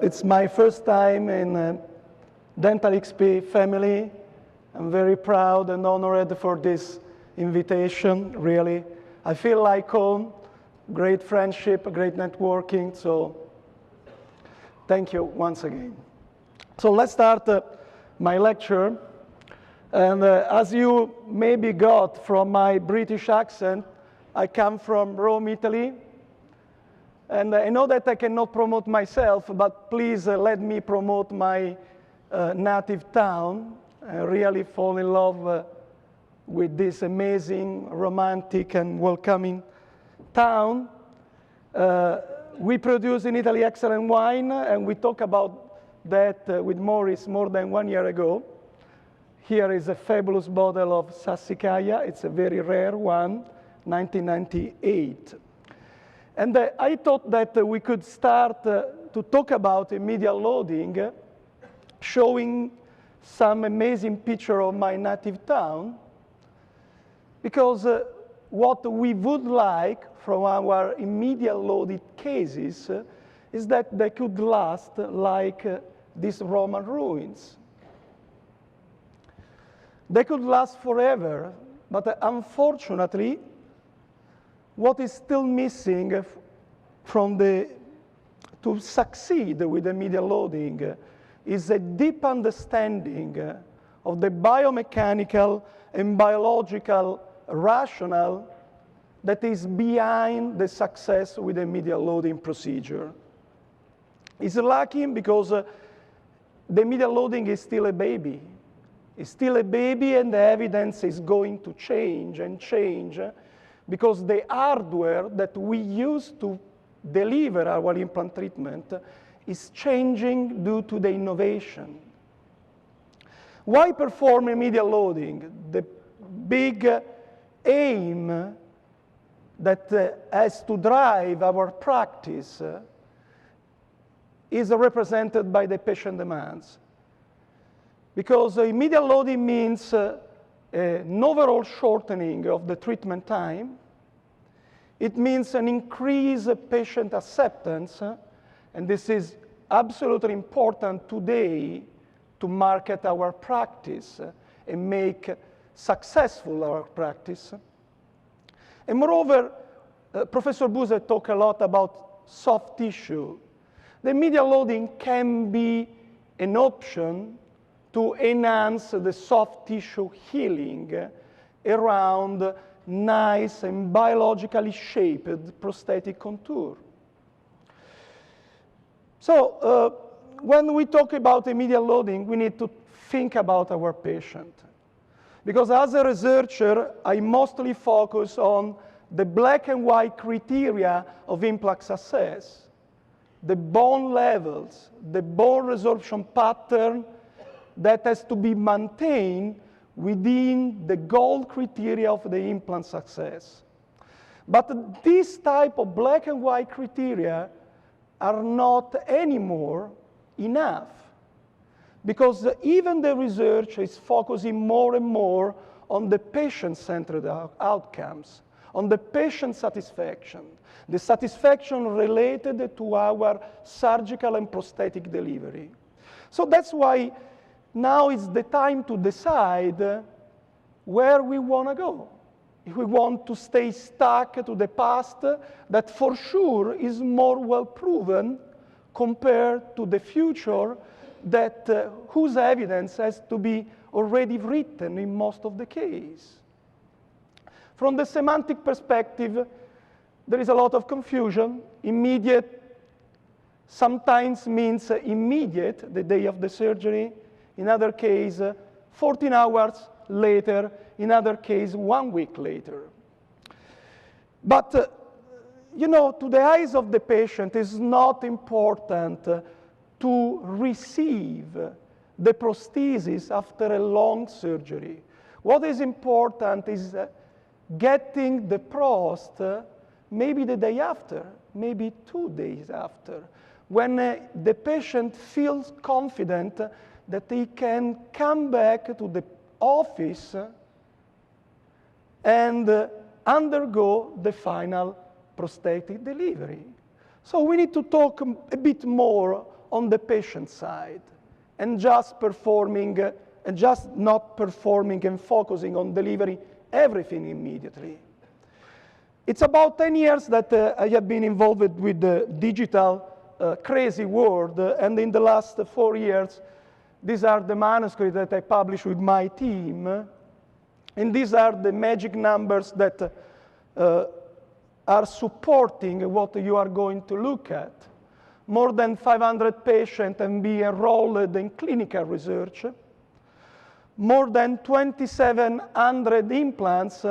It's my first time in Dental XP family. I'm very proud and honored for this invitation, really. I feel like home, great friendship, great networking, so thank you once again. So let's start my lecture. And as you maybe got from my British accent, I come from Rome, Italy. And I know that I cannot promote myself, but please let me promote my native town. I really fall in love with this amazing, romantic, and welcoming town. We produce in Italy excellent wine, and we talked about that with Maurice more than 1 year ago. Here is a fabulous bottle of Sassicaia. It's a very rare one, 1998. And I thought that we could start to talk about immediate loading, showing some amazing picture of my native town, because what we would like from our immediate loaded cases is that they could last like these Roman ruins. They could last forever, but unfortunately, what is still missing to succeed with immediate loading is a deep understanding of the biomechanical and biological rationale that is behind the success with immediate loading procedure. It's lacking because the immediate loading is still a baby. It's still a baby, and the evidence is going to change and change, because the hardware that we use to deliver our implant treatment is changing due to the innovation. Why perform immediate loading? The big aim that has to drive our practice is represented by the patient demands. Because immediate loading means an overall shortening of the treatment time. It means an increased patient acceptance, and this is absolutely important today to market our practice and make successful our practice. And moreover, Professor Buse talked a lot about soft tissue. The immediate loading can be an option to enhance the soft tissue healing around nice and biologically shaped prosthetic contour. So when we talk about immediate loading, we need to think about our patient. Because as a researcher, I mostly focus on the black and white criteria of implant success, the bone levels, the bone resorption pattern that has to be maintained within the gold criteria of the implant success. But this type of black and white criteria are not anymore enough, because even the research is focusing more and more on the patient-centered outcomes, on the patient satisfaction, the satisfaction related to our surgical and prosthetic delivery. So that's why now is the time to decide where we want to go. If we want to stay stuck to the past, that for sure is more well proven compared to the future, that whose evidence has to be already written in most of the case. From the semantic perspective, there is a lot of confusion. Immediate sometimes means immediate, the day of the surgery. In other case, 14 hours later. In other case, 1 week later. But, you know, to the eyes of the patient, it's not important to receive the prosthesis after a long surgery. What is important is getting the prost maybe the day after, maybe 2 days after, when the patient feels confident that he can come back to the office and undergo the final prosthetic delivery. So we need to talk a bit more on the patient side and just performing, and just not performing and focusing on delivering everything immediately. It's about 10 years that I have been involved with the digital crazy world, and in the last 4 years, these are the manuscripts that I published with my team, and these are the magic numbers that are supporting what you are going to look at. More than 500 patients have been enrolled in clinical research. More than 2,700 implants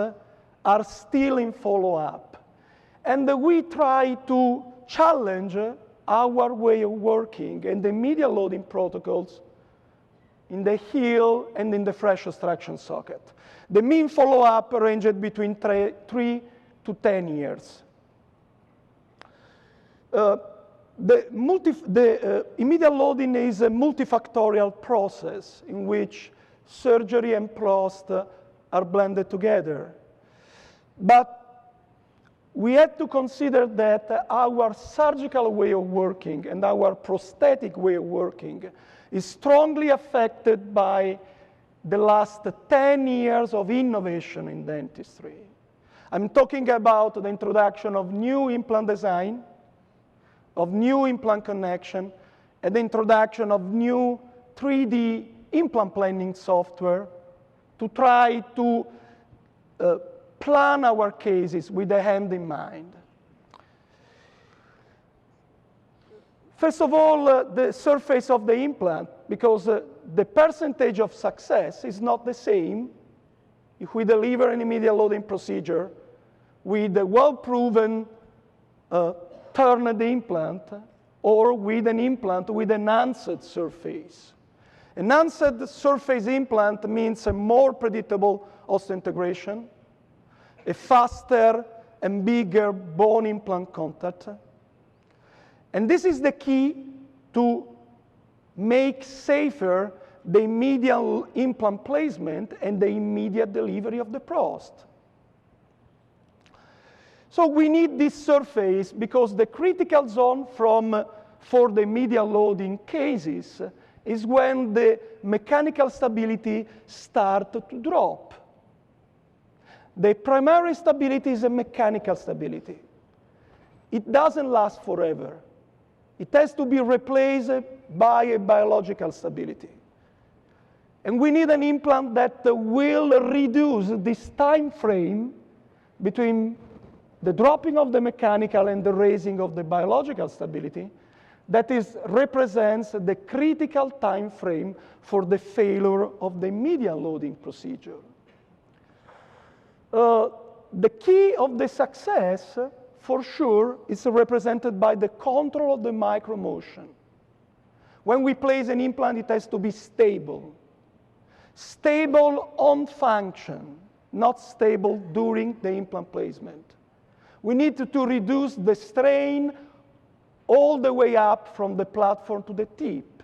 are still in follow-up. And we try to challenge our way of working and the media loading protocols in the heel and in the fresh extraction socket. The mean follow-up ranged between 3 to 10 years. Immediate loading is a multifactorial process in which surgery and post are blended together. But we have to consider that our surgical way of working and our prosthetic way of working is strongly affected by the last 10 years of innovation in dentistry. I'm talking about the introduction of new implant design, of new implant connection, and the introduction of new 3D implant planning software to try to plan our cases with the end in mind. First of all, the surface of the implant, because the percentage of success is not the same if we deliver an immediate loading procedure with a well-proven turned implant or with an implant with an enhanced surface. Enhanced surface implant means a more predictable osseointegration, a faster and bigger bone implant contact. And this is the key to make safer the immediate implant placement and the immediate delivery of the post. So we need this surface because the critical zone for the immediate loading cases is when the mechanical stability starts to drop. The primary stability is a mechanical stability. It doesn't last forever. It has to be replaced by a biological stability. And we need an implant that will reduce this time frame between the dropping of the mechanical and the raising of the biological stability that represents the critical time frame for the failure of the immediate loading procedure. The key of the success, for sure, is represented by the control of the micromotion. When we place an implant, it has to be stable. Stable on function, not stable during the implant placement. We need to reduce the strain all the way up from the platform to the tip.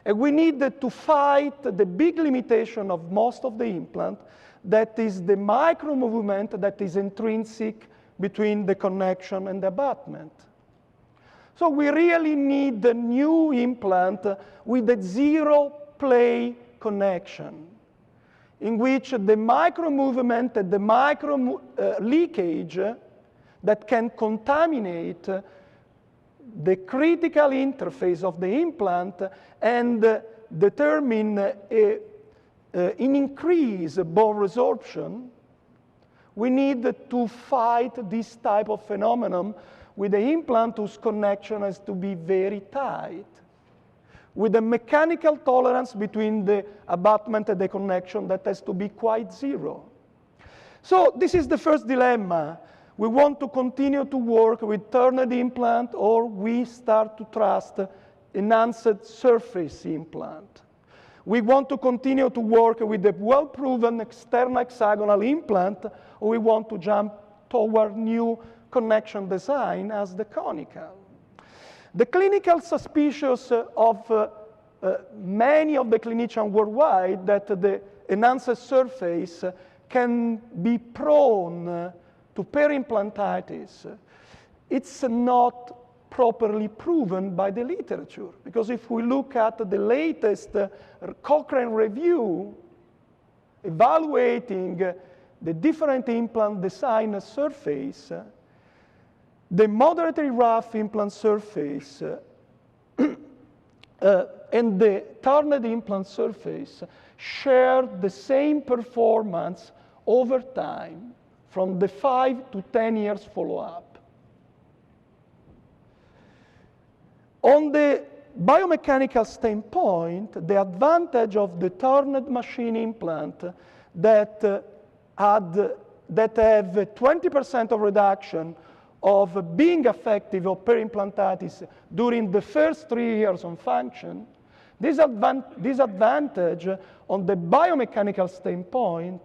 And we need to fight the big limitation of most of the implant, that is the micro movement that is intrinsic between the connection and the abutment. So we really need a new implant with a zero play connection, in which the micro movement and the micro leakage that can contaminate the critical interface of the implant and determine an increase bone resorption. We need to fight this type of phenomenon with the implant whose connection has to be very tight, with a mechanical tolerance between the abutment and the connection that has to be quite zero. So this is the first dilemma. We want to continue to work with turned implant, or we start to trust enhanced surface implant. We want to continue to work with the well-proven external hexagonal implant, or we want to jump toward new connection design as the conical. The clinical suspicious of many of the clinicians worldwide that the enhanced surface can be prone to periimplantitis. It's not properly proven by the literature. Because if we look at the latest Cochrane review evaluating the different implant design surface, the moderately rough implant surface and the turned implant surface share the same performance over time from the 5 to 10 years follow-up. On the biomechanical standpoint, the advantage of the turned machine implant that have 20% of reduction of being effective of periimplantitis during the first 3 years on function, this advantage on the biomechanical standpoint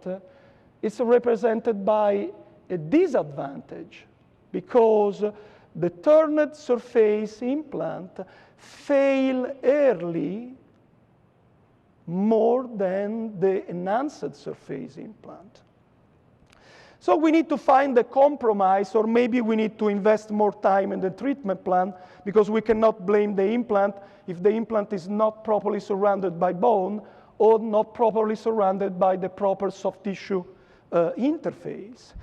is represented by a disadvantage because the turned surface implant fail early more than the enhanced surface implant. So we need to find a compromise, or maybe we need to invest more time in the treatment plan because we cannot blame the implant if the implant is not properly surrounded by bone or not properly surrounded by the proper soft tissue interface.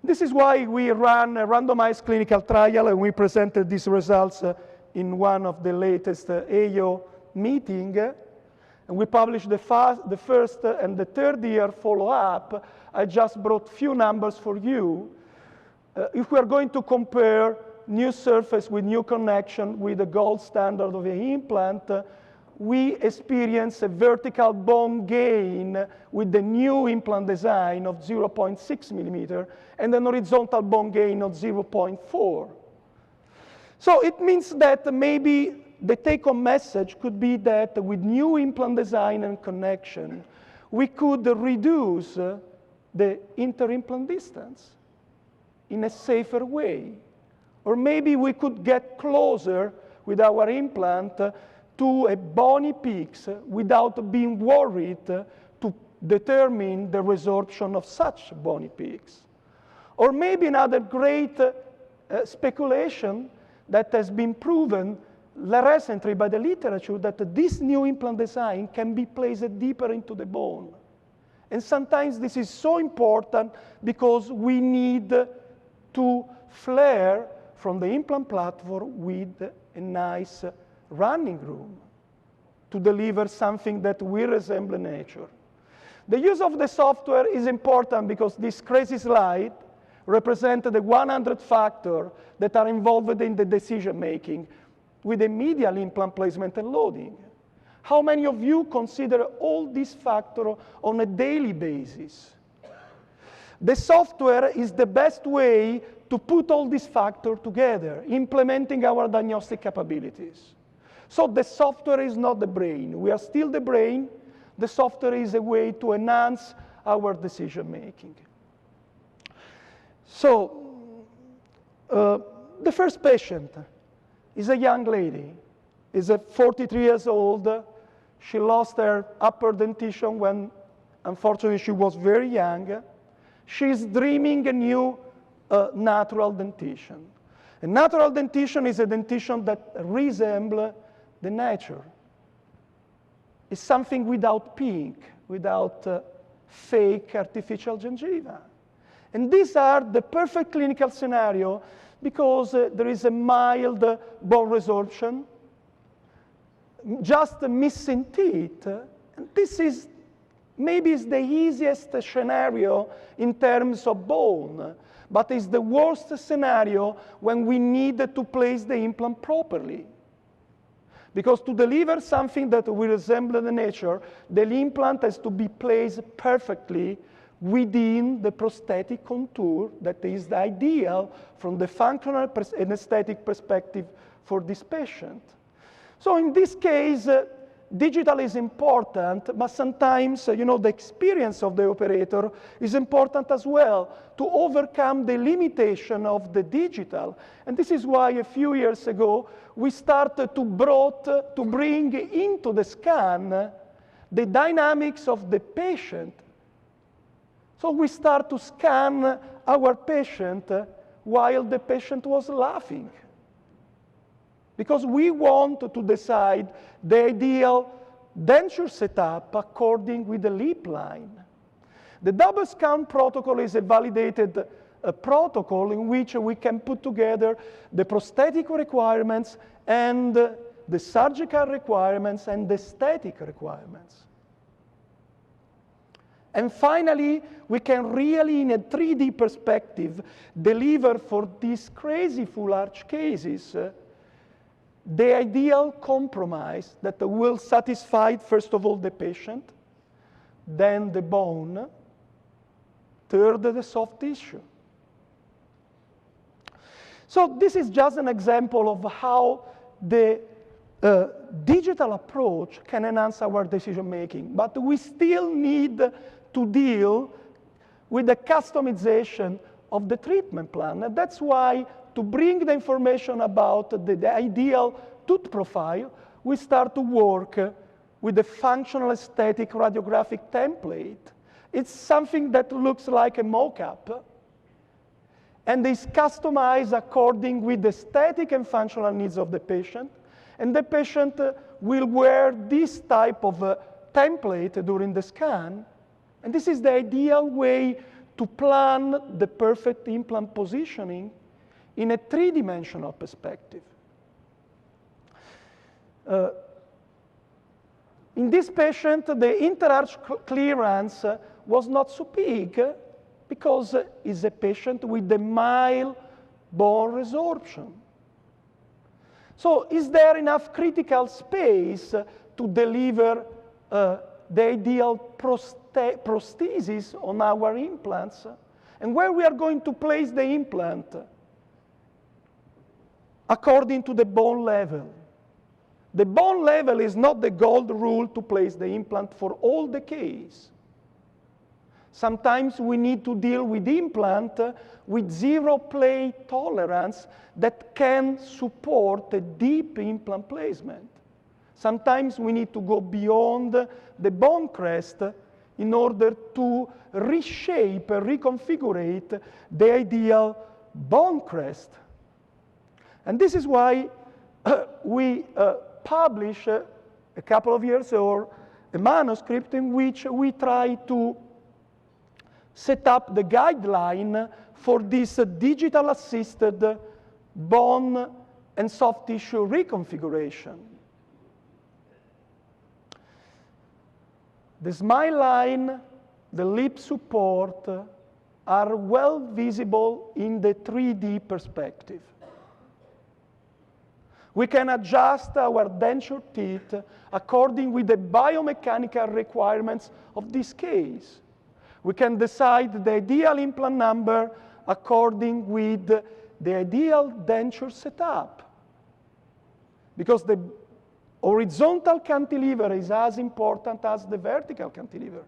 This is why we ran a randomized clinical trial, and we presented these results in one of the latest AO meeting. And we published the first and the third year follow-up. I just brought few numbers for you. If we are going to compare new surface with new connection with the gold standard of the implant, we experience a vertical bone gain with the new implant design of 0.6 millimeter and an horizontal bone gain of 0.4. So it means that maybe the take-home message could be that with new implant design and connection, we could reduce the inter-implant distance in a safer way. Or maybe we could get closer with our implant to a bony peaks without being worried to determine the resorption of such bony peaks. Or maybe another great speculation that has been proven recently by the literature, that this new implant design can be placed deeper into the bone. And sometimes this is so important because we need to flare from the implant platform with a nice running room to deliver something that will resemble nature. The use of the software is important because this crazy slide represents the 100 factors that are involved in the decision making with the medial implant placement and loading. How many of you consider all these factors on a daily basis? The software is the best way to put all these factors together, implementing our diagnostic capabilities. So the software is not the brain. We are still the brain. The software is a way to enhance our decision making. So the first patient is a young lady. Is 43 years old. She lost her upper dentition when, unfortunately, she was very young. She's dreaming a new natural dentition. A natural dentition is a dentition that resembles the nature. It's something without pink, without fake artificial gengiva. And these are the perfect clinical scenario because there is a mild bone resorption, just missing teeth. And this is maybe the easiest scenario in terms of bone, but it's the worst scenario when we need to place the implant properly. Because to deliver something that will resemble the nature, the implant has to be placed perfectly within the prosthetic contour that is the ideal from the functional and aesthetic perspective for this patient. So in this case, digital is important, but sometimes the experience of the operator is important as well to overcome the limitation of the digital. And this is why a few years ago, we started to bring into the scan the dynamics of the patient. So we start to scan our patient while the patient was laughing. because we want to decide the ideal denture setup according with the lip line. The double scan protocol is a validated protocol in which we can put together the prosthetic requirements and the surgical requirements and the aesthetic requirements. And finally, we can really, in a 3D perspective, deliver for these crazy full arch cases the ideal compromise that will satisfy, first of all, the patient, then the bone, third, the soft tissue. So this is just an example of how the digital approach can enhance our decision making, but we still need to deal with the customization of the treatment plan. And that's why, to bring the information about the ideal tooth profile, we start to work with the functional aesthetic radiographic template. It's something that looks like a mock-up and is customized according with the aesthetic and functional needs of the patient. And the patient will wear this type of template during the scan. And this is the ideal way to plan the perfect implant positioning in a three-dimensional perspective. In this patient, the interarch clearance was not so big because it's a patient with a mild bone resorption. So is there enough critical space to deliver the ideal prosthesis on our implants? And where we are going to place the implant according to the bone level. The bone level is not the gold rule to place the implant for all the case. Sometimes we need to deal with implant with zero plate tolerance that can support a deep implant placement. Sometimes we need to go beyond the bone crest in order to reshape, reconfigure the ideal bone crest. And this is why we published a couple of years ago a manuscript in which we try to set up the guideline for this digital assisted bone and soft tissue reconfiguration. The smile line, the lip support are well visible in the 3D perspective. We can adjust our denture teeth according with the biomechanical requirements of this case. We can decide the ideal implant number according with the ideal denture setup. Because the horizontal cantilever is as important as the vertical cantilever.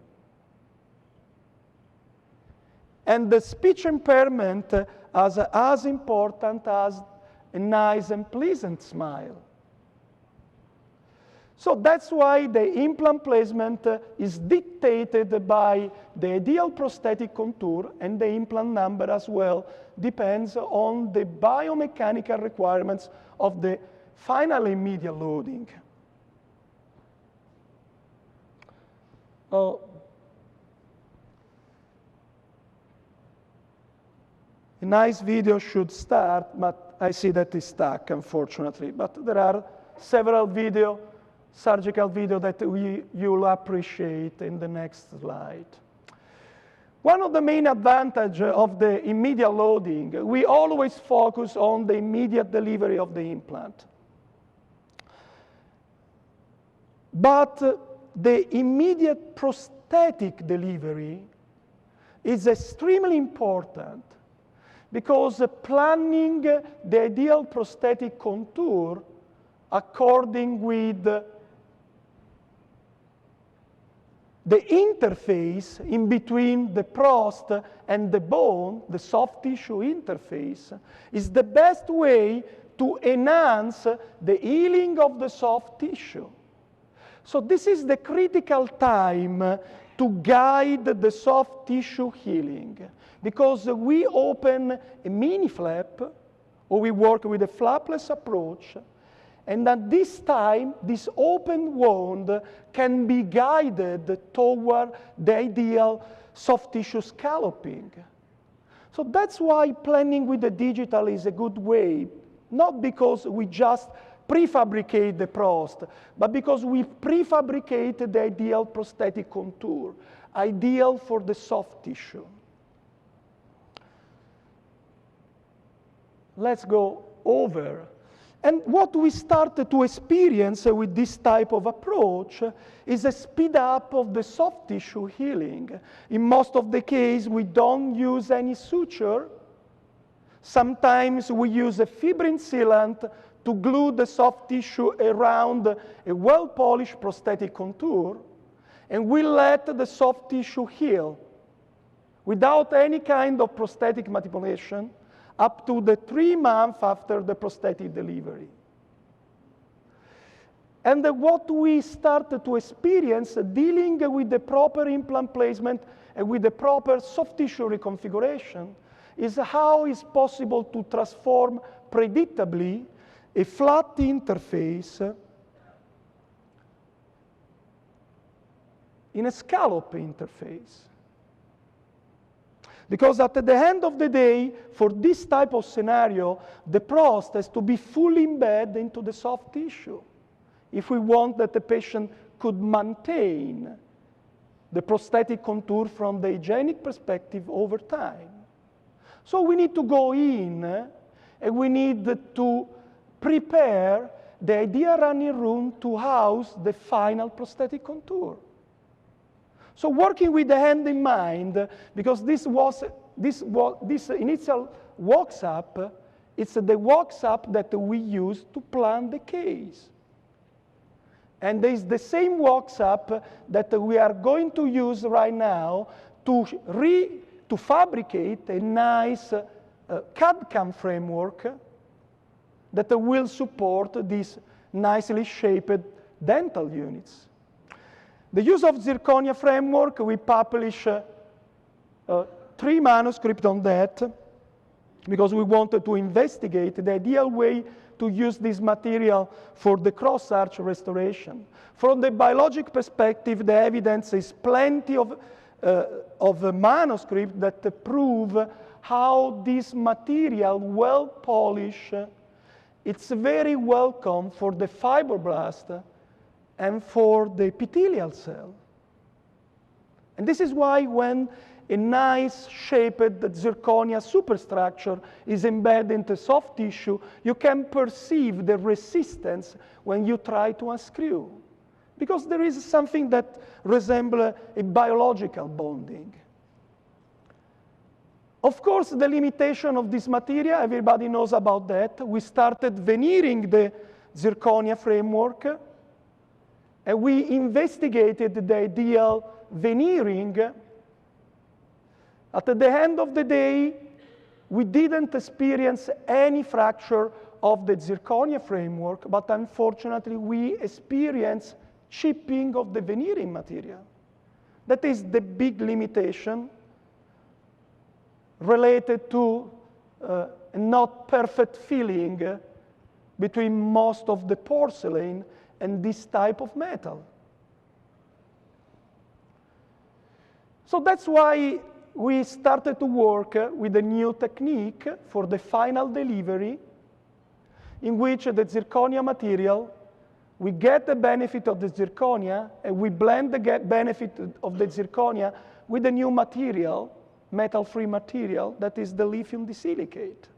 And the speech impairment is as important as a nice and pleasant smile. So that's why the implant placement is dictated by the ideal prosthetic contour, and the implant number as well depends on the biomechanical requirements of the final immediate loading. A nice video should start, but I see that it's stuck, unfortunately. But there are several surgical video that you'll appreciate in the next slide. One of the main advantages of the immediate loading, we always focus on the immediate delivery of the implant. But the immediate prosthetic delivery is extremely important, because planning the ideal prosthetic contour according with the interface in between the prost and the bone, the soft tissue interface, is the best way to enhance the healing of the soft tissue. So this is the critical time to guide the soft tissue healing, because we open a mini flap, or we work with a flapless approach, And at this time, this open wound can be guided toward the ideal soft tissue scalloping. So that's why planning with the digital is a good way, not because we just prefabricate the prost, but because we prefabricate the ideal prosthetic contour, ideal for the soft tissue. Let's go over. And what we started to experience with this type of approach is a speed up of the soft tissue healing. In most of the cases, we don't use any suture. Sometimes we use a fibrin sealant to glue the soft tissue around a well-polished prosthetic contour, and we let the soft tissue heal without any kind of prosthetic manipulation up to the 3 months after the prosthetic delivery. And what we started to experience dealing with the proper implant placement and with the proper soft tissue reconfiguration is how it's possible to transform predictably a flat interface in a scallop interface. Because at the end of the day, for this type of scenario, the prost has to be fully embedded into the soft tissue if we want that the patient could maintain the prosthetic contour from the hygienic perspective over time. So we need to go in and we need to prepare the ideal running room to house the final prosthetic contour. So working with the hand in mind, because this initial walks-up, it's the walks-up that we use to plan the case. And it's the same walks-up that we are going to use right now to fabricate a nice CAD/CAM framework that will support these nicely shaped dental units. The use of zirconia framework, we publish 3 manuscripts on that because we wanted to investigate the ideal way to use this material for the cross-arch restoration. From the biologic perspective, the evidence is plenty of manuscripts that prove how this material, well polished, it's very welcome for the fibroblast and for the epithelial cell. And this is why when a nice shaped zirconia superstructure is embedded into soft tissue, you can perceive the resistance when you try to unscrew, because there is something that resembles a biological bonding. Of course, the limitation of this material, everybody knows about that. We started veneering the zirconia framework, and we investigated the ideal veneering. At the end of the day, we didn't experience any fracture of the zirconia framework, but unfortunately, we experienced chipping of the veneering material. That is the big limitation related to a not perfect filling between most of the porcelain and this type of metal. So that's why we started to work with a new technique for the final delivery, in which the zirconia material, we get the benefit of the zirconia, and we blend the benefit of the zirconia with a new material, metal-free material, that is the lithium disilicate.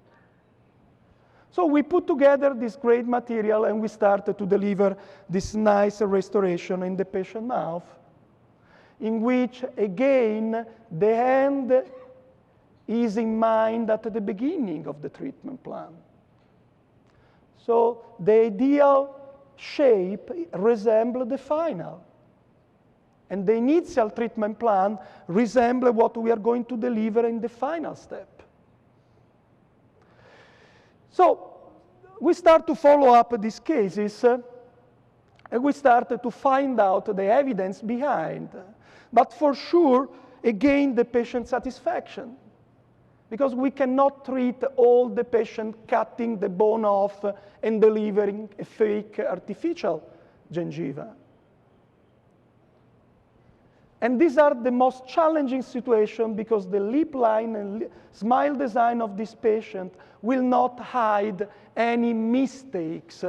So we put together this great material, and we started to deliver this nice restoration in the patient mouth, in which, again, the hand is in mind at the beginning of the treatment plan. So the ideal shape resembles the final. And the initial treatment plan resembles what we are going to deliver in the final step. So we start to follow up these cases, and we started to find out the evidence behind. But for sure, again, the patient satisfaction. because we cannot treat all the patient cutting the bone off and delivering a fake artificial gingiva. And these are the most challenging situations because the lip line and smile design of this patient will not hide any mistakes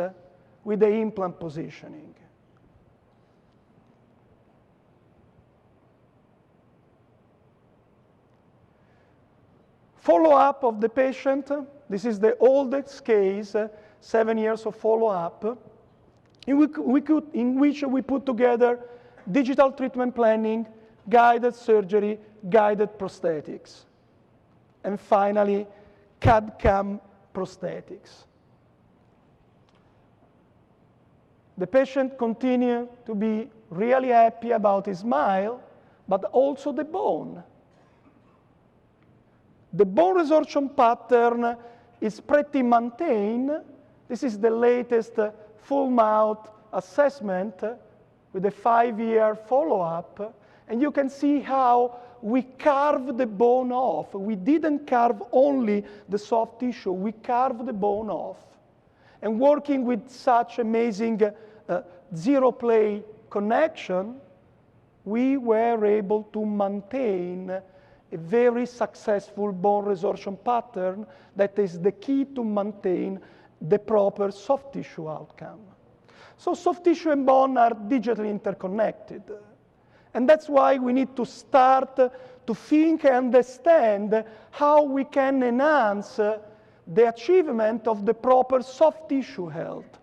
with the implant positioning. Follow-up of the patient. This is the oldest case, 7 years of follow-up, in which we put together digital treatment planning, guided surgery, guided prosthetics, and finally, CAD/CAM prosthetics. The patient continued to be really happy about his smile, but also the bone. The bone resorption pattern is pretty maintained. This is the latest full mouth assessment with a 5-year follow-up. And you can see how we carved the bone off. We didn't carve only the soft tissue, we carved the bone off. And working with such amazing zero play connection, we were able to maintain a very successful bone resorption pattern that is the key to maintain the proper soft tissue outcome. So soft tissue and bone are digitally interconnected. And that's why we need to start to think and understand how we can enhance the achievement of the proper soft tissue health.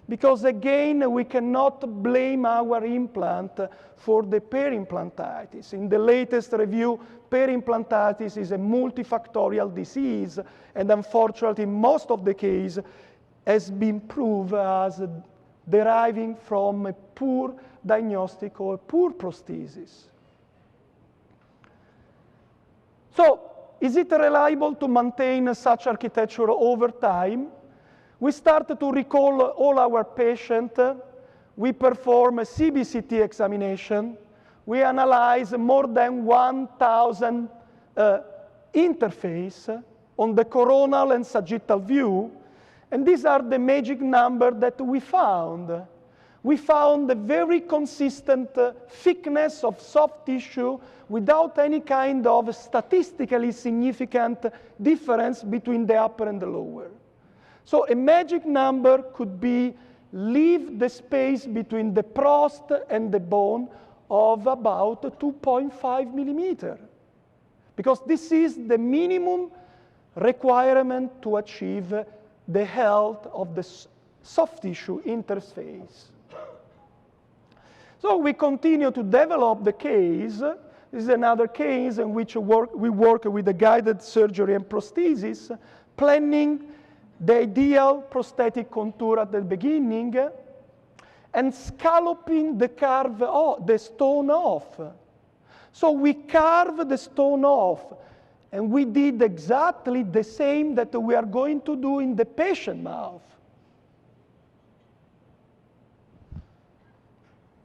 Because again, we cannot blame our implant for the perimplantitis. In the latest review, perimplantitis is a multifactorial disease, and unfortunately, most of the case has been proved as deriving from a poor diagnostic or a poor prosthesis. So, is it reliable to maintain such architecture over time? We started to recall all our patients. We perform a CBCT examination. We analyze more than 1,000 interface on the coronal and sagittal view. And these are the magic numbers that we found. We found a very consistent thickness of soft tissue without any kind of statistically significant difference between the upper and the lower. So a magic number could be leave the space between the prost and the bone of about 2.5 millimeters. Because this is the minimum requirement to achieve the health of the soft tissue interface. So we continue to develop the case. This is another case in which we work with the guided surgery and prosthesis, planning the ideal prosthetic contour at the beginning, and scalloping the stone off. So we carve the stone off, and we did exactly the same that we are going to do in the patient mouth.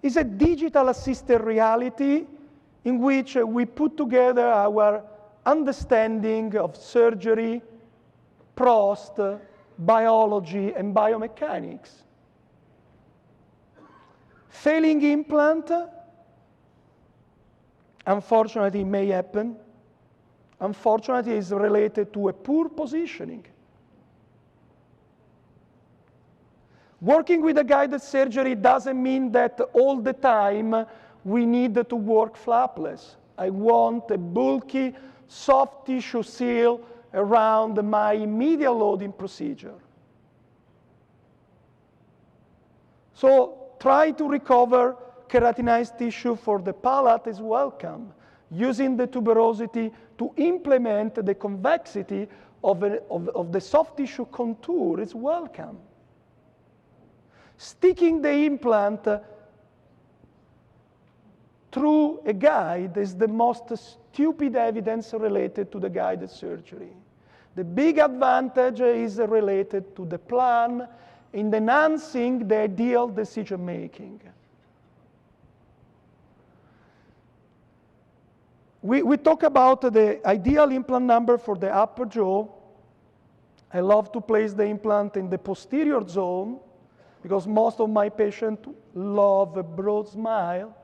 It's a digital assisted reality in which we put together our understanding of surgery, prost, biology, and biomechanics. Failing implant, unfortunately, may happen. Unfortunately, is related to a poor positioning. Working with a guided surgery doesn't mean that all the time we need to work flapless. I want a bulky, soft tissue seal around my medial loading procedure. So try to recover keratinized tissue for the palate is welcome. Using the tuberosity to implement the convexity of the soft tissue contour is welcome. Sticking the implant through a guide is the most stupid evidence related to the guided surgery. The big advantage is related to the plan in enhancing the ideal decision making. We talk about the ideal implant number for the upper jaw. I love to place the implant in the posterior zone because most of my patients love a broad smile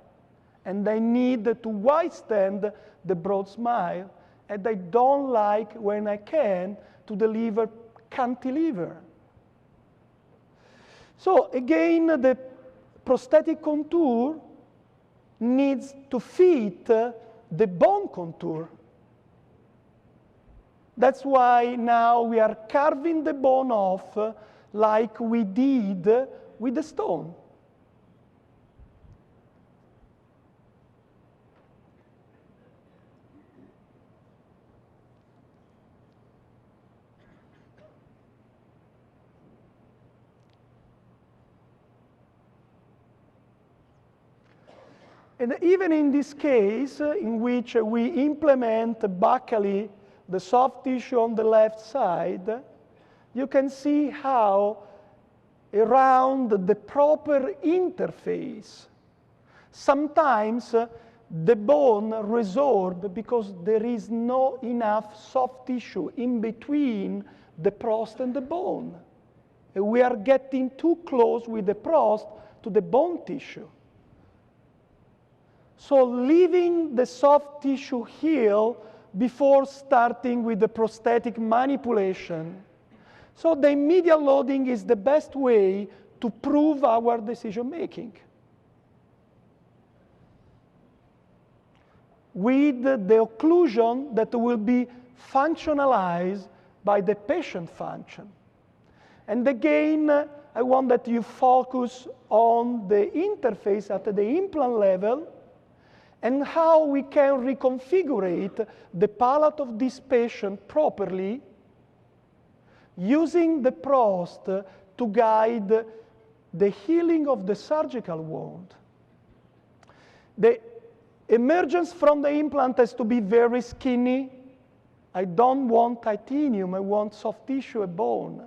and they need to withstand the broad smile, and I don't like, when I can, to deliver cantilever. So again, the prosthetic contour needs to fit the bone contour. That's why now we are carving the bone off like we did with the stone. And even in this case, in which we implement buccally the soft tissue on the left side, you can see how around the proper interface, sometimes the bone resorbs because there is not enough soft tissue in between the prost and the bone. And we are getting too close with the prost to the bone tissue. So leaving the soft tissue heal before starting with the prosthetic manipulation. So the medial loading is the best way to prove our decision making. With the occlusion that will be functionalized by the patient function. And again, I want that you focus on the interface at the implant level and how we can reconfigure the palate of this patient properly using the prost to guide the healing of the surgical wound. The emergence from the implant has to be very skinny. I don't want titanium, I want soft tissue and bone.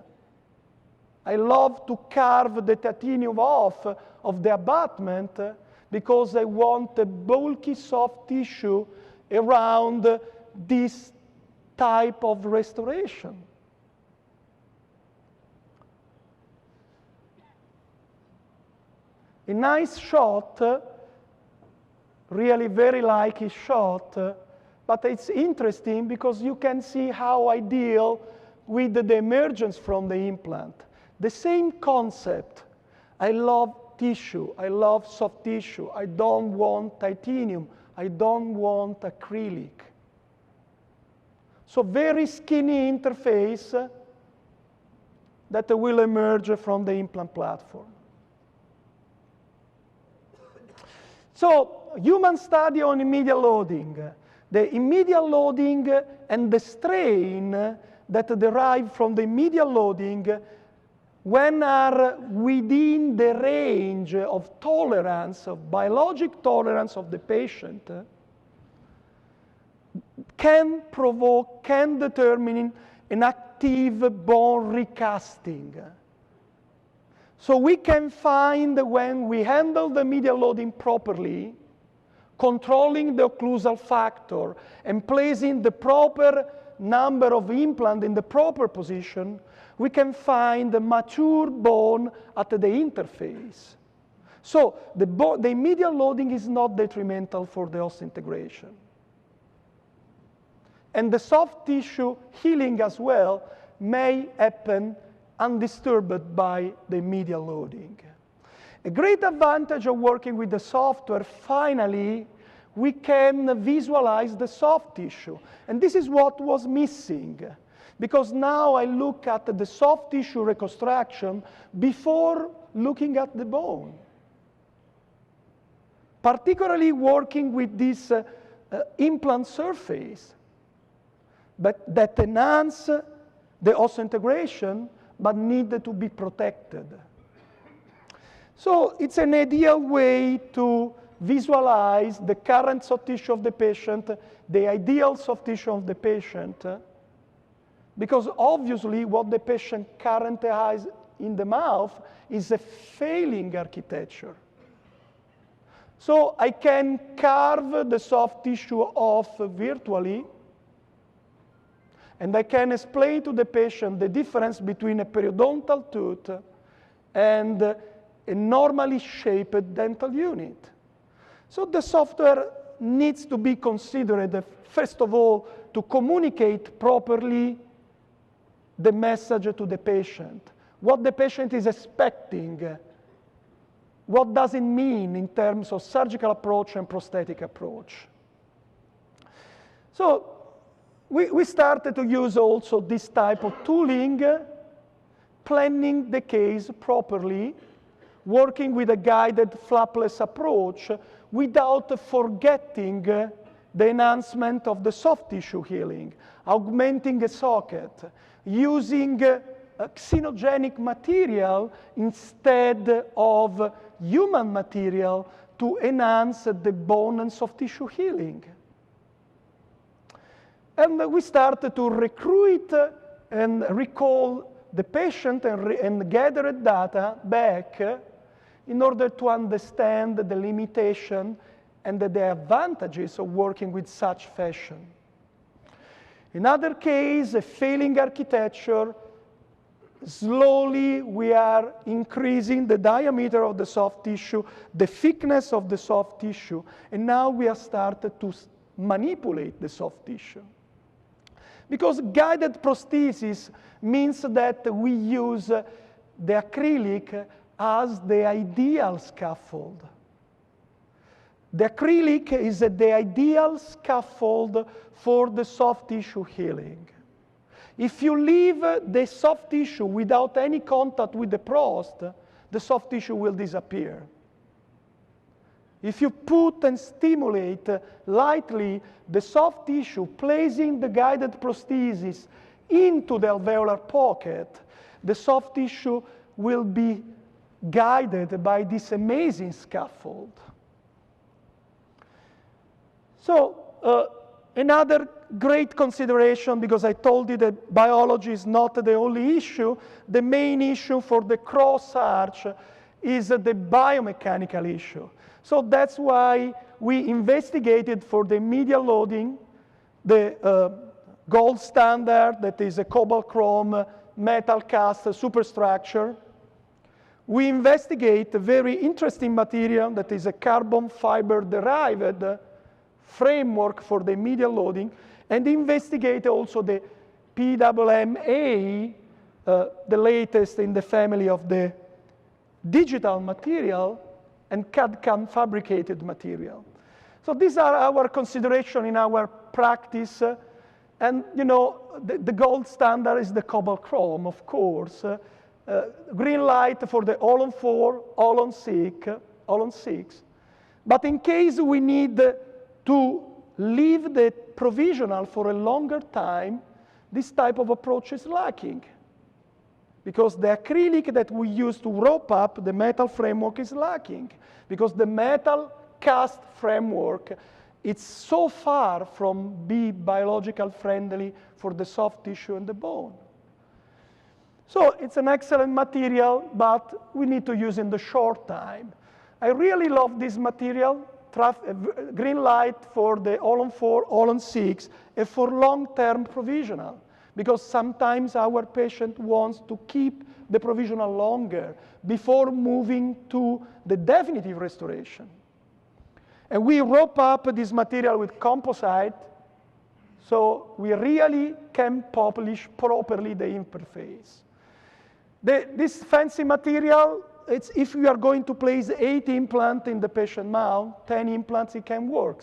I love to carve the titanium off of the abutment because I want a bulky soft tissue around this type of restoration. A nice shot, really very like a shot, but it's interesting because you can see how I deal with the emergence from the implant. The same concept. I love tissue, I love soft tissue, I don't want titanium, I don't want acrylic. So very skinny interface that will emerge from the implant platform. So human study on immediate loading. The immediate loading and the strain that derive from the immediate loading when are within the range of tolerance, of biologic tolerance of the patient, can provoke, can determine an active bone recasting. So we can find when we handle the medial loading properly, controlling the occlusal factor and placing the proper number of implants in the proper position, we can find the mature bone at the interface. So the immediate loading is not detrimental for the osseointegration. And the soft tissue healing as well may happen undisturbed by the medial loading. A great advantage of working with the software, finally, we can visualize the soft tissue. And this is what was missing. Because now I look at the soft tissue reconstruction before looking at the bone. Particularly working with this implant surface, but that enhance the osseointegration, but need to be protected. So it's an ideal way to visualize the current soft tissue of the patient, the ideal soft tissue of the patient, because obviously what the patient currently has in the mouth is a failing architecture. So I can carve the soft tissue off virtually, and I can explain to the patient the difference between a periodontal tooth and a normally shaped dental unit. So the software needs to be considered, first of all, to communicate properly the message to the patient, what the patient is expecting, what does it mean in terms of surgical approach and prosthetic approach. So we started to use also this type of tooling, planning the case properly, working with a guided flapless approach without forgetting the enhancement of the soft tissue healing, augmenting a socket, using xenogenic material instead of human material to enhance the bone and soft tissue healing. And we started to recruit and recall the patient and gather data back in order to understand the limitation and the advantages of working with such fashion. In other case, a failing architecture, slowly we are increasing the diameter of the soft tissue, the thickness of the soft tissue, and now we have started to manipulate the soft tissue. Because guided prosthesis means that we use the acrylic as the ideal scaffold. The acrylic is the ideal scaffold for the soft tissue healing. If you leave the soft tissue without any contact with the prost, the soft tissue will disappear. If you put and stimulate lightly the soft tissue, placing the guided prosthesis into the alveolar pocket, the soft tissue will be guided by this amazing scaffold. So another great consideration, because I told you that biology is not the only issue, the main issue for the cross arch is the biomechanical issue. So that's why we investigated for the medial loading the gold standard, that is a cobalt chrome metal cast superstructure. We investigate a very interesting material that is a carbon fiber derived framework for the medial loading, and investigate also the PWMA, the latest in the family of the digital material, and CAD/CAM fabricated material. So these are our considerations in our practice. And you know, the gold standard is the cobalt chrome, of course. Green light for the all-on-4, all-on-6. But in case we need to leave the provisional for a longer time, this type of approach is lacking. Because the acrylic that we use to rope up the metal framework is lacking. Because the metal cast framework, it's so far from being biological friendly for the soft tissue and the bone. So it's an excellent material, but we need to use in the short time. I really love this material, green light for the all-on-4, all-on-6, and for long-term provisional. Because sometimes our patient wants to keep the provisional longer before moving to the definitive restoration. And we rope up this material with composite, so we really can polish properly the interface. This fancy material, it's if we are going to place 8 implants in the patient mouth, 10 implants, it can work.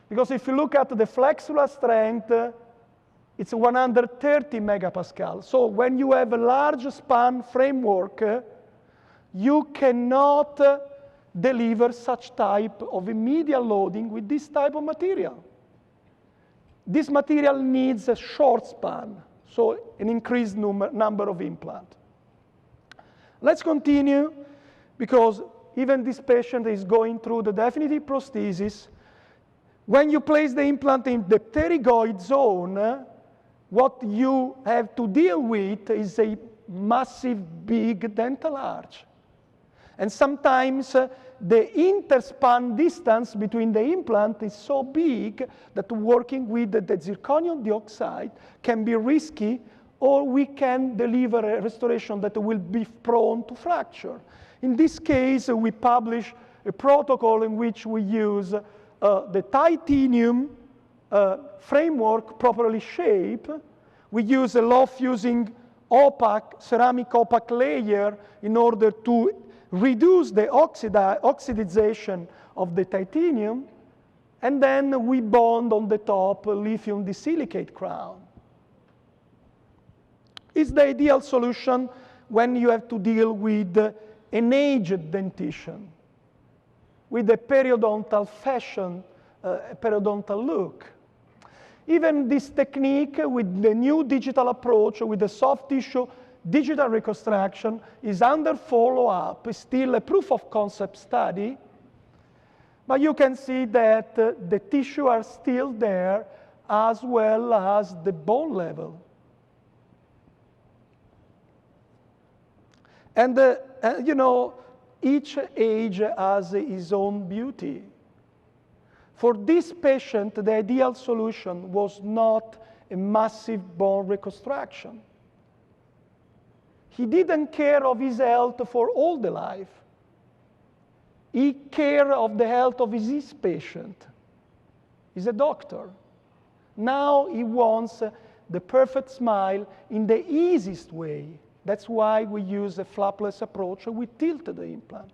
Because if you look at the flexural strength, it's 130 megapascal. So when you have a large span framework, you cannot deliver such type of medial loading with this type of material. This material needs a short span, so an increased number of implants. Let's continue, because even this patient is going through the definitive prosthesis. When you place the implant in the pterygoid zone, what you have to deal with is a massive, big dental arch. And sometimes the interspan distance between the implant is so big that working with the zirconium dioxide can be risky, or we can deliver a restoration that will be prone to fracture. In this case, we publish a protocol in which we use the titanium framework properly shaped. We use a low-fusing ceramic opaque layer in order to reduce the oxidization of the titanium, and then we bond on the top a lithium disilicate crown. It's the ideal solution when you have to deal with an aged dentition, with a periodontal fashion, a periodontal look. Even this technique with the new digital approach, with the soft tissue digital reconstruction, is under follow-up. It's still a proof of concept study, but you can see that the tissue are still there as well as the bone level. And you know, each age has its own beauty. For this patient, the ideal solution was not a massive bone reconstruction. He didn't care of his health for all the life. He cared of the health of his patient. He's a doctor. Now he wants the perfect smile in the easiest way. That's why we use a flapless approach. We tilt the implant.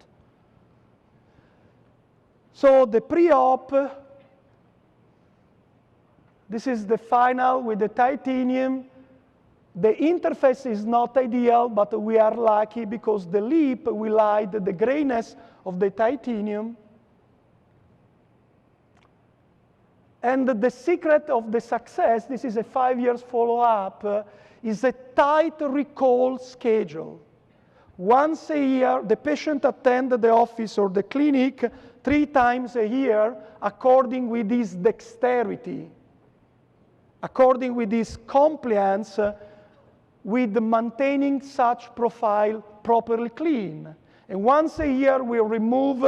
So the pre-op, this is the final with the titanium. The interface is not ideal, but we are lucky because the lip will hide the grayness of the titanium. And the secret of the success, this is a 5 years follow-up, is a tight recall schedule. Once a year, the patient attends the office or the clinic 3 times a year according with his dexterity, according with his compliance with maintaining such profile properly clean. And once a year, we remove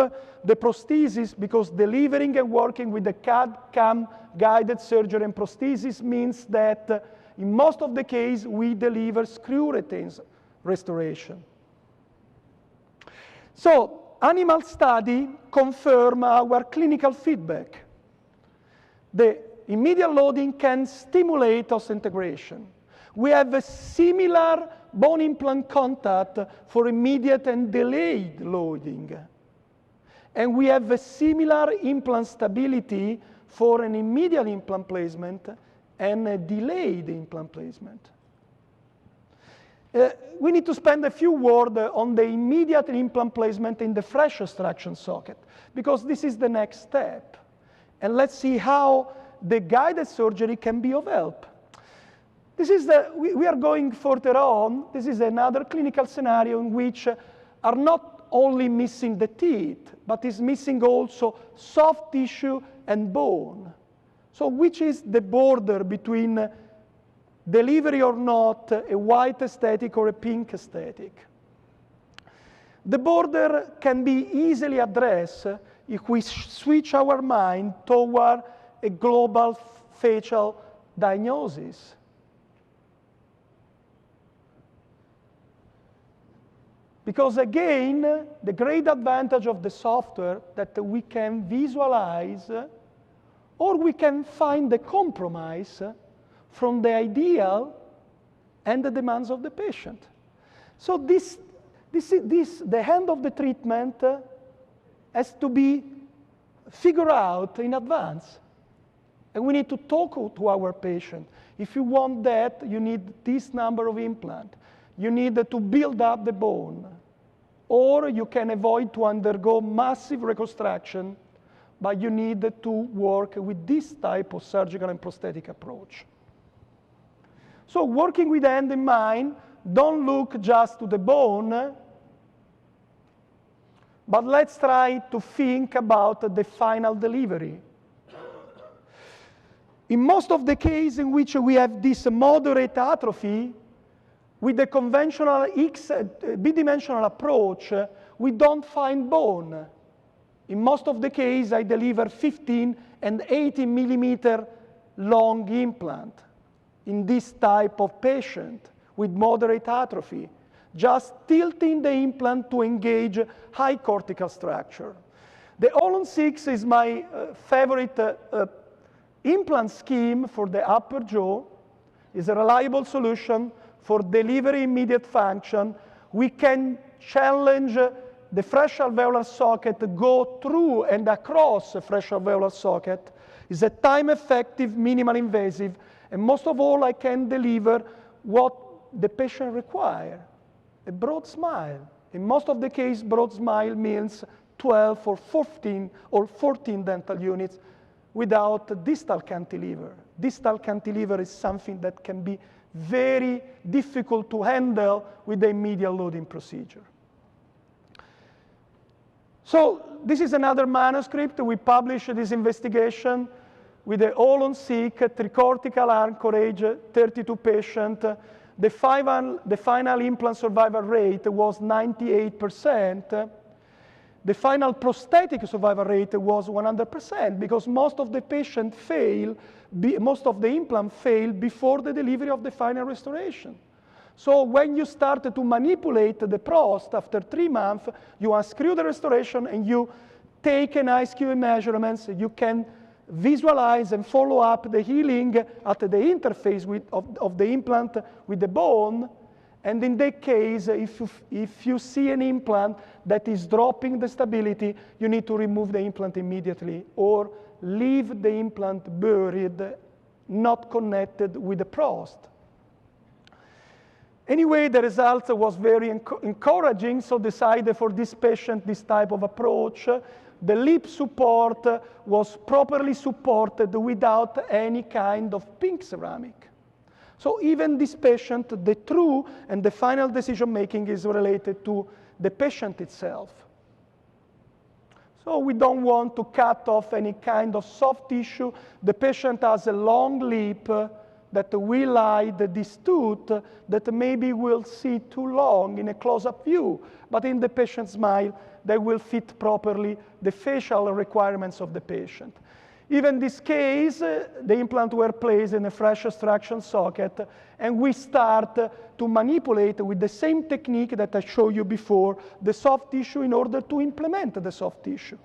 the prosthesis, because delivering and working with the CAD/CAM guided surgery and prosthesis means that in most of the case, we deliver screw retains restoration. So, animal study confirm our clinical feedback. The immediate loading can stimulate osseointegration. We have a similar bone implant contact for immediate and delayed loading. And we have a similar implant stability for an immediate implant placement and a delayed implant placement. We need to spend a few words on the immediate implant placement in the fresh extraction socket, because this is the next step. And let's see how the guided surgery can be of help. This is we are going further on. This is another clinical scenario in which are not only missing the teeth, but is missing also soft tissue and bone. So which is the border between delivery or not, a white aesthetic or a pink aesthetic? The border can be easily addressed if we switch our mind toward a global facial diagnosis. Because again, the great advantage of the software that we can visualize, or we can find the compromise from the ideal and the demands of the patient. So the end of the treatment has to be figured out in advance. And we need to talk to our patient. If you want that, you need this number of implants. You need to build up the bone. Or you can avoid to undergo massive reconstruction, but you need to work with this type of surgical and prosthetic approach. So working with the end in mind, don't look just to the bone, but let's try to think about the final delivery. In most of the cases in which we have this moderate atrophy, with the conventional bidimensional approach, we don't find bone. In most of the cases, I deliver 15 and 18 millimeter long implant in this type of patient with moderate atrophy, just tilting the implant to engage high cortical structure. The Olon 6 is my favorite implant scheme for the upper jaw. It's a reliable solution for delivery immediate function. We can challenge the fresh alveolar socket, go through and across the fresh alveolar socket. It's a time-effective, minimal invasive, and most of all, I can deliver what the patient requires, a broad smile. In most of the cases, broad smile means 12 or 14 dental units without distal cantilever. Distal cantilever is something that can be very difficult to handle with the medial loading procedure. So this is another manuscript. We published this investigation with the Olon 6 tricortical anchorage, 32 patients. The final implant survival rate was 98%. The final prosthetic survival rate was 100% because most of the patients fail, most of the implant failed before the delivery of the final restoration. So when you start to manipulate the prost after 3 months, you unscrew the restoration and you take an ISQ measurements. You can visualize and follow up the healing at the interface of the implant with the bone. And in that case, if you see an implant that is dropping the stability, you need to remove the implant immediately or leave the implant buried, not connected with the prost. Anyway, the result was very encouraging, so decided for this patient this type of approach. The lip support was properly supported without any kind of pink ceramic. So even this patient, the true and the final decision-making is related to the patient itself. So we don't want to cut off any kind of soft tissue. The patient has a long lip that will hide this tooth that maybe will see too long in a close-up view, but in the patient's smile, they will fit properly the facial requirements of the patient. Even in this case, the implant were placed in a fresh extraction socket, and we start to manipulate with the same technique that I showed you before, the soft tissue in order to implement the soft tissue.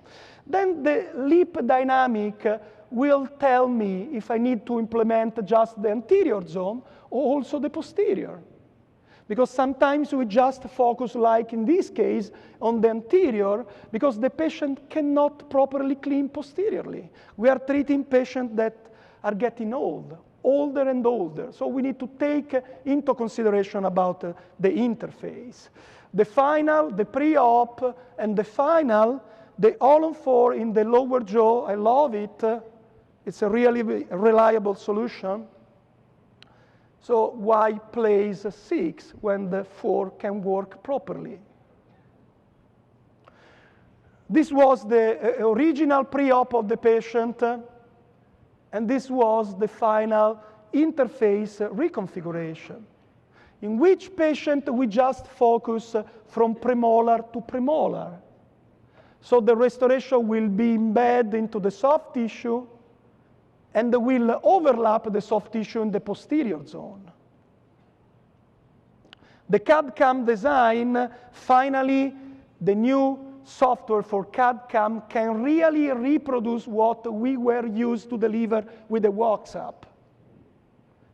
Then the lip dynamic will tell me if I need to implement just the anterior zone or also the posterior. Because sometimes we just focus, like in this case, on the anterior because the patient cannot properly clean posteriorly. We are treating patients that are getting old, older and older. So we need to take into consideration about the interface. The final, the pre-op, and the final, the Olon 4 in the lower jaw, I love it. It's a really reliable solution. So why place 6 when the 4 can work properly? This was the original pre-op of the patient, and this was the final interface reconfiguration, in which patient we just focus from premolar to premolar. So the restoration will be embedded into the soft tissue, and will overlap the soft tissue in the posterior zone. The CAD-CAM design, finally, the new software for CAD-CAM can really reproduce what we were used to deliver with the WhatsApp.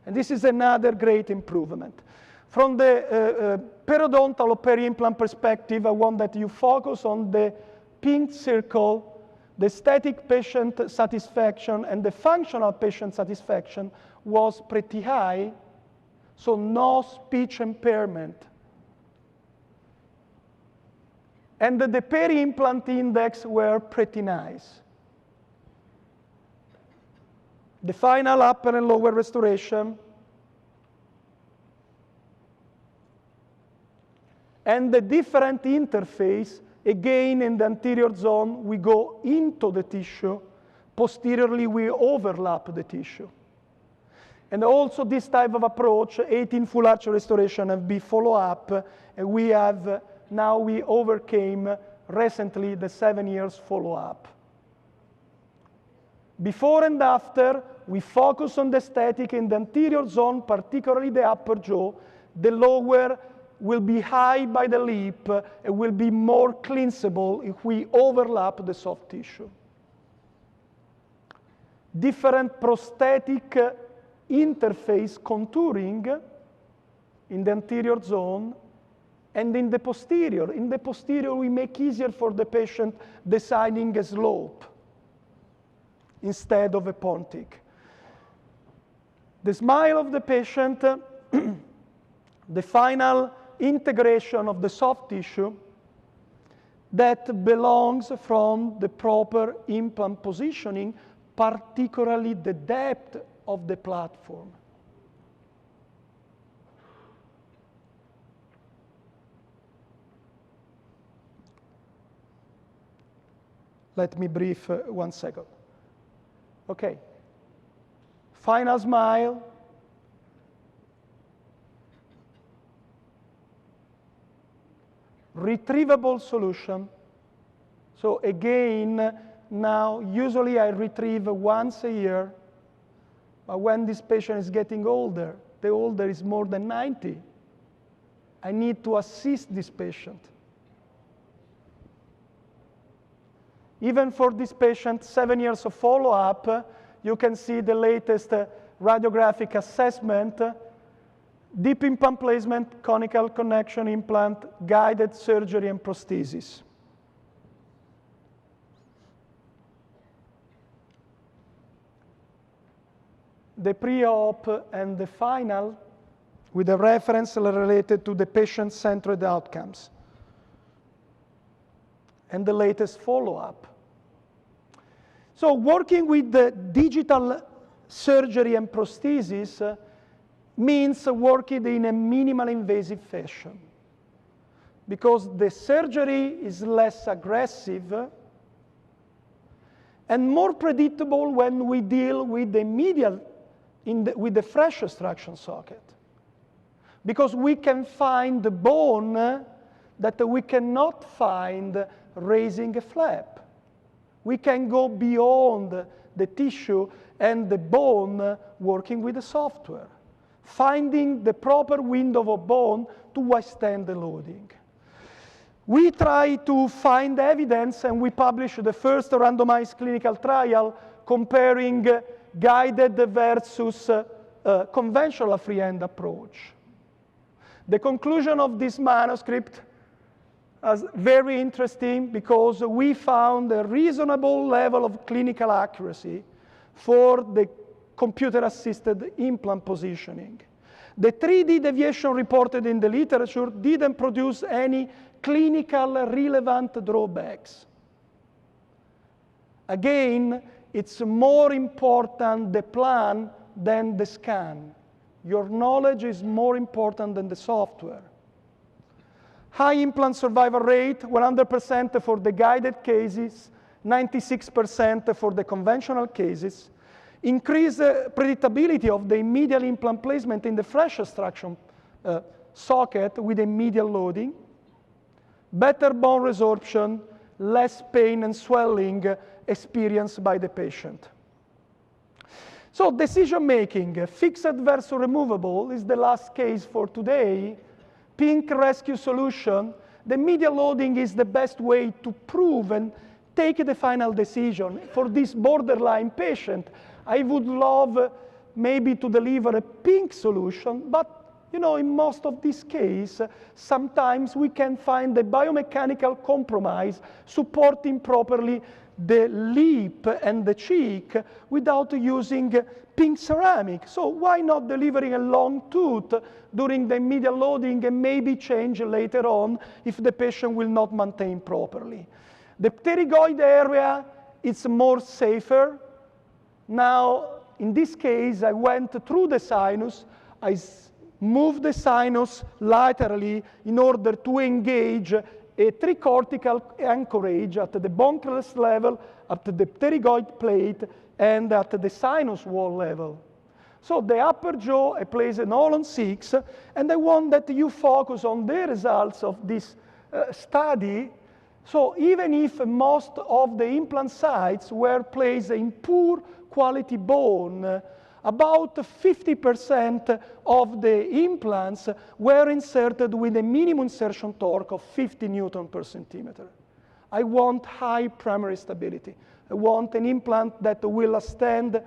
And this is another great improvement. From the periodontal or peri-implant perspective, I want that you focus on the pink circle. The aesthetic patient satisfaction and the functional patient satisfaction was pretty high, so no speech impairment. And the peri-implant index were pretty nice. The final upper and lower restoration, and the different interface. Again, in the anterior zone, we go into the tissue. Posteriorly, we overlap the tissue. And also this type of approach, 18 full arch restoration, have been followed up, and now we overcame recently the 7 years follow-up. Before and after, we focus on the aesthetic in the anterior zone, particularly the upper jaw. The lower will be high by the lip and will be more cleansable if we overlap the soft tissue. Different prosthetic interface contouring in the anterior zone and in the posterior. In the posterior, we make easier for the patient designing a slope instead of a pontic. The smile of the patient, the final integration of the soft tissue that belongs from the proper implant positioning, particularly the depth of the platform. Let me brief 1 second. Okay. Final smile. Retrievable solution. So again, now usually I retrieve once a year, but when this patient is getting older, the older is more than 90, I need to assist this patient. Even for this patient, 7 years of follow-up, you can see the latest radiographic assessment, deep implant placement, conical connection implant, guided surgery, and prosthesis. The pre-op and the final with a reference related to the patient-centered outcomes and the latest follow-up. So working with the digital surgery and prosthesis means working in a minimal invasive fashion because the surgery is less aggressive and more predictable when we deal with the medial, with the fresh extraction socket. Because we can find the bone that we cannot find raising a flap. We can go beyond the tissue and the bone working with the software, finding the proper window of bone to withstand the loading. We try to find evidence, and we published the first randomized clinical trial comparing guided versus conventional freehand approach. The conclusion of this manuscript is very interesting because we found a reasonable level of clinical accuracy for the computer-assisted implant positioning. The 3D deviation reported in the literature didn't produce any clinical relevant drawbacks. Again, it's more important the plan than the scan. Your knowledge is more important than the software. High implant survival rate, 100% for the guided cases, 96% for the conventional cases. Increase predictability of the medial implant placement in the fresh extraction socket with a medial loading. Better bone resorption, less pain and swelling experienced by the patient. So decision making, fixed versus removable is the last case for today. Pink rescue solution, the medial loading is the best way to prove and take the final decision. For this borderline patient, I would love maybe to deliver a pink solution, but you know, in most of these cases, sometimes we can find a biomechanical compromise supporting properly the lip and the cheek without using pink ceramic. So why not delivering a long tooth during the medial loading and maybe change later on if the patient will not maintain properly? The pterygoid area is more safer. Now, in this case, I went through the sinus. I moved the sinus laterally in order to engage a tricortical anchorage at the bone crest level, at the pterygoid plate, and at the sinus wall level. So the upper jaw, I place an all-on 6, and I want that you focus on the results of this study So even if most of the implant sites were placed in poor quality bone, about 50% of the implants were inserted with a minimum insertion torque of 50 Newton per centimeter. I want high primary stability. I want an implant that will withstand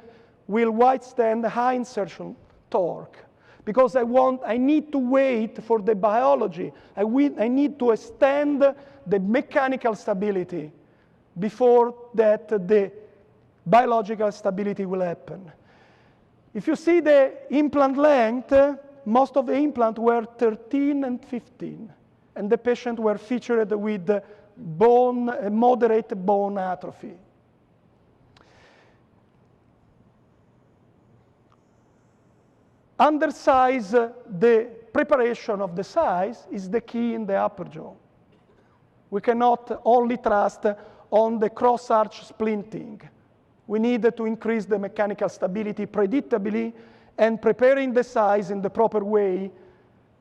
high insertion torque. Because I need to wait for the biology. I need to extend the mechanical stability before that the biological stability will happen. If you see the implant length, most of the implants were 13 and 15, and the patients were featured with moderate bone atrophy. Undersize, the preparation of the size is the key in the upper jaw. We cannot only trust on the cross-arch splinting. We need to increase the mechanical stability predictably and preparing the size in the proper way.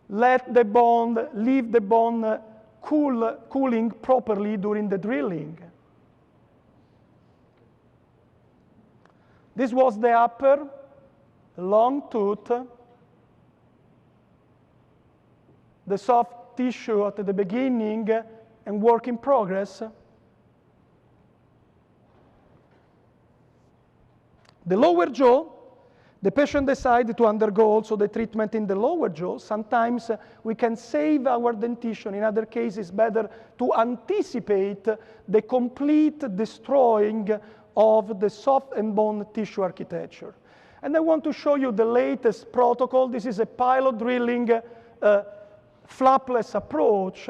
Leave the bone cooling properly during the drilling. This was the upper long tooth, the soft tissue at the beginning and work in progress. The lower jaw, the patient decided to undergo also the treatment in the lower jaw. Sometimes we can save our dentition. In other cases, better to anticipate the complete destroying of the soft and bone tissue architecture. And I want to show you the latest protocol. This is a pilot drilling flapless approach.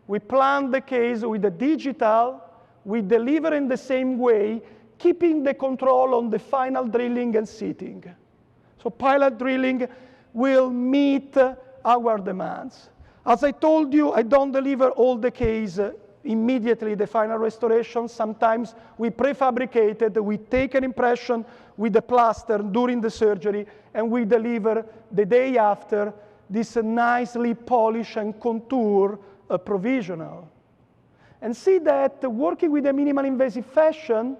We plan the case with a digital. We deliver in the same way, keeping the control on the final drilling and seating. So pilot drilling will meet our demands. As I told you, I don't deliver all the case immediately, the final restoration. Sometimes we prefabricated, we take an impression with the plaster during the surgery, and we deliver the day after this nicely polished and contoured provisional. And see that working with a minimal invasive fashion,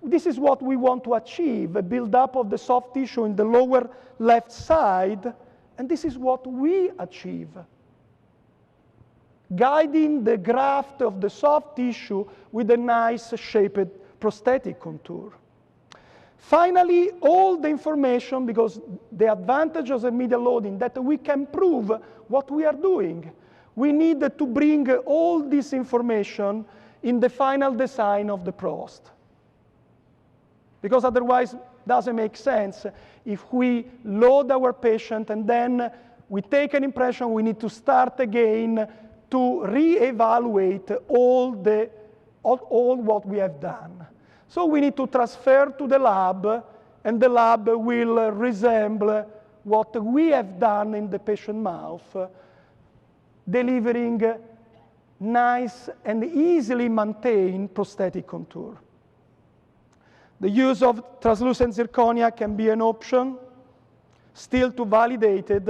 this is what we want to achieve, a buildup of the soft tissue in the lower left side, and this is what we achieve. Guiding the graft of the soft tissue with a nice shaped prosthetic contour. Finally, all the information, because the advantage of the medial loading, that we can prove what we are doing. We need to bring all this information in the final design of the prost. Because otherwise, it doesn't make sense. If we load our patient and then we take an impression, we need to start again to re-evaluate all what we have done. So we need to transfer to the lab, and the lab will resemble what we have done in the patient mouth, delivering nice and easily maintained prosthetic contour. The use of translucent zirconia can be an option, still to validate it.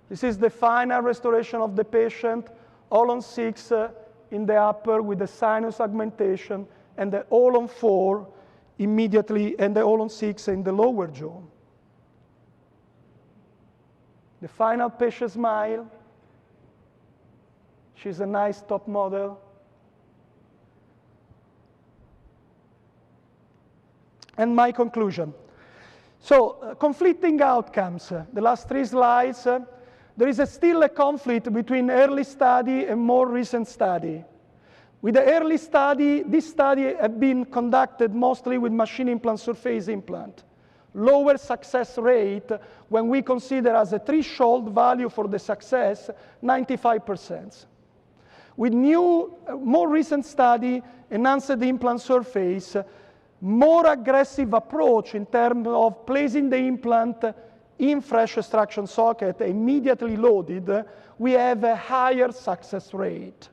This is the final restoration of the patient, all on 6 in the upper with the sinus augmentation, and the all on 4 immediately, and the all on 6 in the lower jaw. The final patient smile. She's a nice top model. And my conclusion. So, conflicting outcomes. The last 3 slides. There is still a conflict between early study and more recent study. With the early study, this study had been conducted mostly with machine implant surface implant. Lower success rate when we consider as a threshold value for the success, 95%. With new, more recent study, enhanced implant surface, more aggressive approach in terms of placing the implant in fresh extraction socket immediately loaded, we have a higher success rate.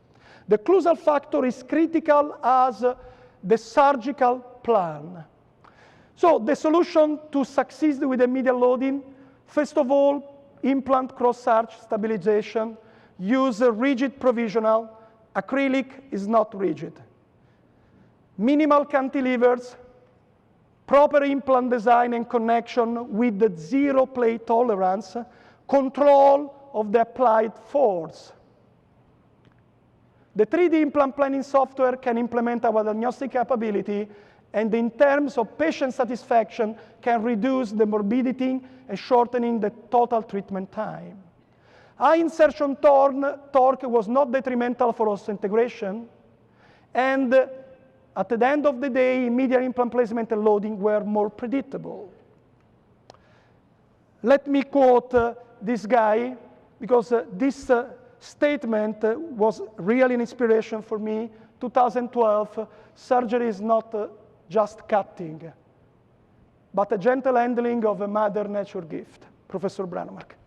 The occlusal factor is critical as the surgical plan. So the solution to succeed with the medial loading, first of all, implant cross-arch stabilization, use a rigid provisional, Acrylic is not rigid. Minimal cantilevers, proper implant design and connection with the zero plate tolerance, control of the applied force. The 3D implant planning software can implement our diagnostic capability, and in terms of patient satisfaction, can reduce the morbidity and shortening the total treatment time. High insertion torque was not detrimental for osseointegration, and at the end of the day, medial implant placement and loading were more predictable. Let me quote this guy, because this statement was really an inspiration for me. 2012, surgery is not just cutting, but a gentle handling of a Mother Nature gift. Professor Branemark.